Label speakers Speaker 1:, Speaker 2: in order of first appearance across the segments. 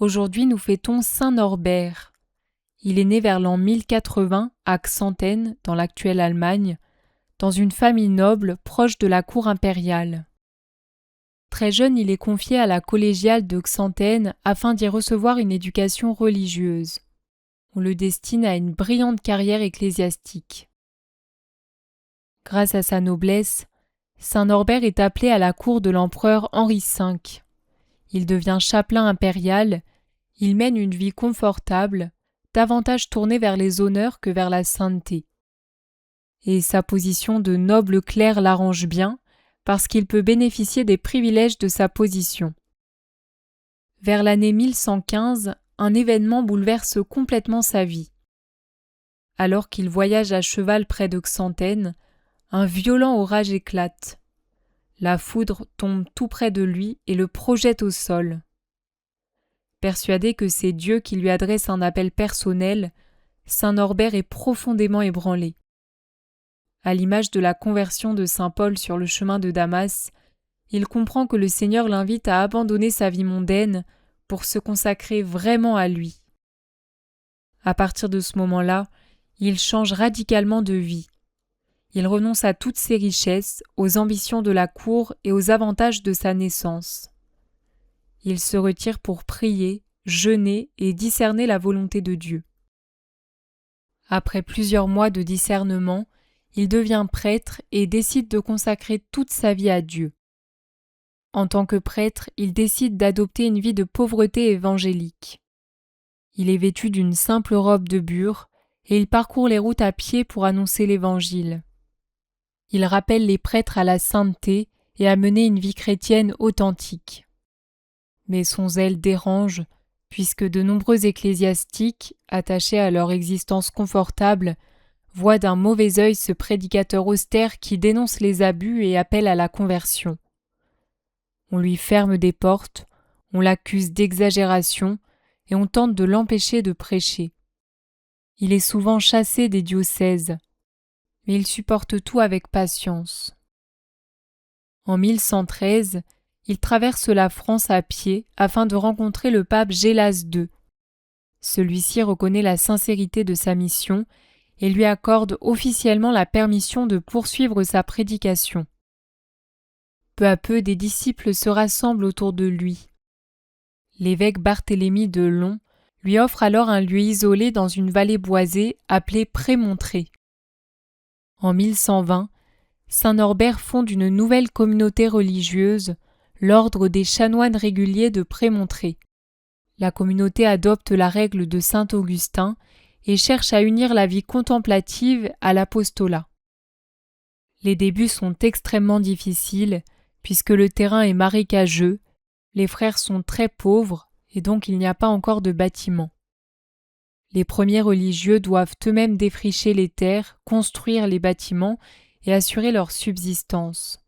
Speaker 1: Aujourd'hui, nous fêtons Saint Norbert. Il est né vers l'an 1080 à Xanten, dans l'actuelle Allemagne, dans une famille noble proche de la cour impériale. Très jeune, il est confié à la collégiale de Xanten afin d'y recevoir une éducation religieuse. On le destine à une brillante carrière ecclésiastique. Grâce à sa noblesse, Saint Norbert est appelé à la cour de l'empereur Henri V. Il devient chapelain impérial, il mène une vie confortable, davantage tournée vers les honneurs que vers la sainteté. Et sa position de noble clerc l'arrange bien, parce qu'il peut bénéficier des privilèges de sa position. Vers l'année 1115, un événement bouleverse complètement sa vie. Alors qu'il voyage à cheval près de Xanten, un violent orage éclate. La foudre tombe tout près de lui et le projette au sol. Persuadé que c'est Dieu qui lui adresse un appel personnel, Saint Norbert est profondément ébranlé. À l'image de la conversion de saint Paul sur le chemin de Damas, il comprend que le Seigneur l'invite à abandonner sa vie mondaine pour se consacrer vraiment à lui. À partir de ce moment-là, il change radicalement de vie. Il renonce à toutes ses richesses, aux ambitions de la cour et aux avantages de sa naissance. Il se retire pour prier, jeûner et discerner la volonté de Dieu. Après plusieurs mois de discernement, il devient prêtre et décide de consacrer toute sa vie à Dieu. En tant que prêtre, il décide d'adopter une vie de pauvreté évangélique. Il est vêtu d'une simple robe de bure et il parcourt les routes à pied pour annoncer l'Évangile. Il rappelle les prêtres à la sainteté et à mener une vie chrétienne authentique. Mais son zèle dérange, puisque de nombreux ecclésiastiques, attachés à leur existence confortable, voient d'un mauvais œil ce prédicateur austère qui dénonce les abus et appelle à la conversion. On lui ferme des portes, on l'accuse d'exagération et on tente de l'empêcher de prêcher. Il est souvent chassé des diocèses, mais il supporte tout avec patience. En 1113, il traverse la France à pied afin de rencontrer le pape Gélas II. Celui-ci reconnaît la sincérité de sa mission et lui accorde officiellement la permission de poursuivre sa prédication. Peu à peu, des disciples se rassemblent autour de lui. L'évêque Barthélemy de Long lui offre alors un lieu isolé dans une vallée boisée appelée Prémontré. En 1120, Saint Norbert fonde une nouvelle communauté religieuse, l'ordre des chanoines réguliers de Prémontré. La communauté adopte la règle de saint Augustin et cherche à unir la vie contemplative à l'apostolat. Les débuts sont extrêmement difficiles, puisque le terrain est marécageux, les frères sont très pauvres et donc il n'y a pas encore de bâtiments. Les premiers religieux doivent eux-mêmes défricher les terres, construire les bâtiments et assurer leur subsistance.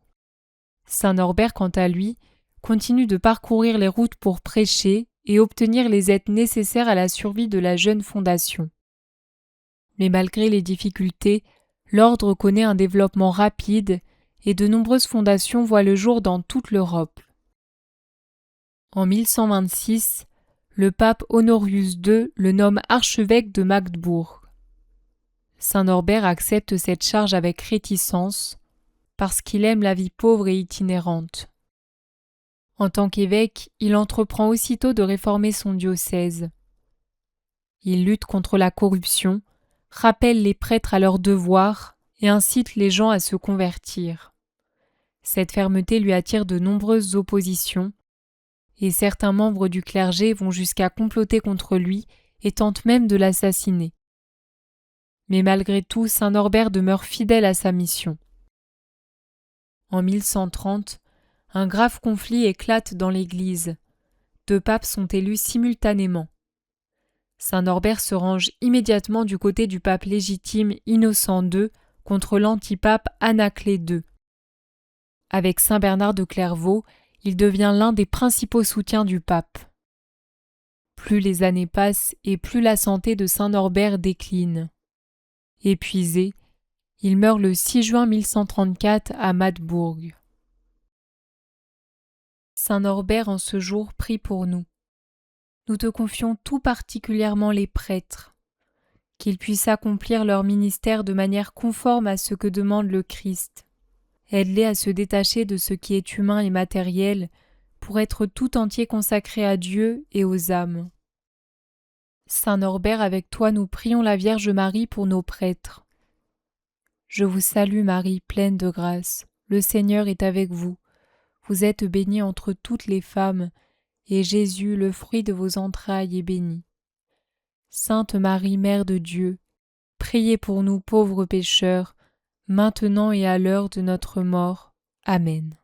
Speaker 1: Saint Norbert, quant à lui, continue de parcourir les routes pour prêcher et obtenir les aides nécessaires à la survie de la jeune fondation. Mais malgré les difficultés, l'ordre connaît un développement rapide et de nombreuses fondations voient le jour dans toute l'Europe. En 1126, le pape Honorius II le nomme archevêque de Magdebourg. Saint Norbert accepte cette charge avec réticence parce qu'il aime la vie pauvre et itinérante. En tant qu'évêque, il entreprend aussitôt de réformer son diocèse. Il lutte contre la corruption, rappelle les prêtres à leurs devoirs et incite les gens à se convertir. Cette fermeté lui attire de nombreuses oppositions et certains membres du clergé vont jusqu'à comploter contre lui et tentent même de l'assassiner. Mais malgré tout, Saint Norbert demeure fidèle à sa mission. En 1130, un grave conflit éclate dans l'Église. 2 papes sont élus simultanément. Saint Norbert se range immédiatement du côté du pape légitime Innocent II contre l'antipape Anaclet II. Avec Saint Bernard de Clairvaux, il devient l'un des principaux soutiens du pape. Plus les années passent et plus la santé de Saint Norbert décline. Épuisé, il meurt le 6 juin 1134 à Magdebourg. Saint Norbert en ce jour prie pour nous. nous te confions tout particulièrement les prêtres, qu'ils puissent accomplir leur ministère de manière conforme à ce que demande le Christ. Aide-les à se détacher de ce qui est humain et matériel pour être tout entier consacrés à Dieu et aux âmes. Saint Norbert, avec toi nous prions la Vierge Marie pour nos prêtres. Je vous salue Marie, pleine de grâce. Le Seigneur est avec vous. Vous êtes bénie entre toutes les femmes, et Jésus, le fruit de vos entrailles, est béni. Sainte Marie, Mère de Dieu, priez pour nous pauvres pécheurs, maintenant et à l'heure de notre mort. Amen.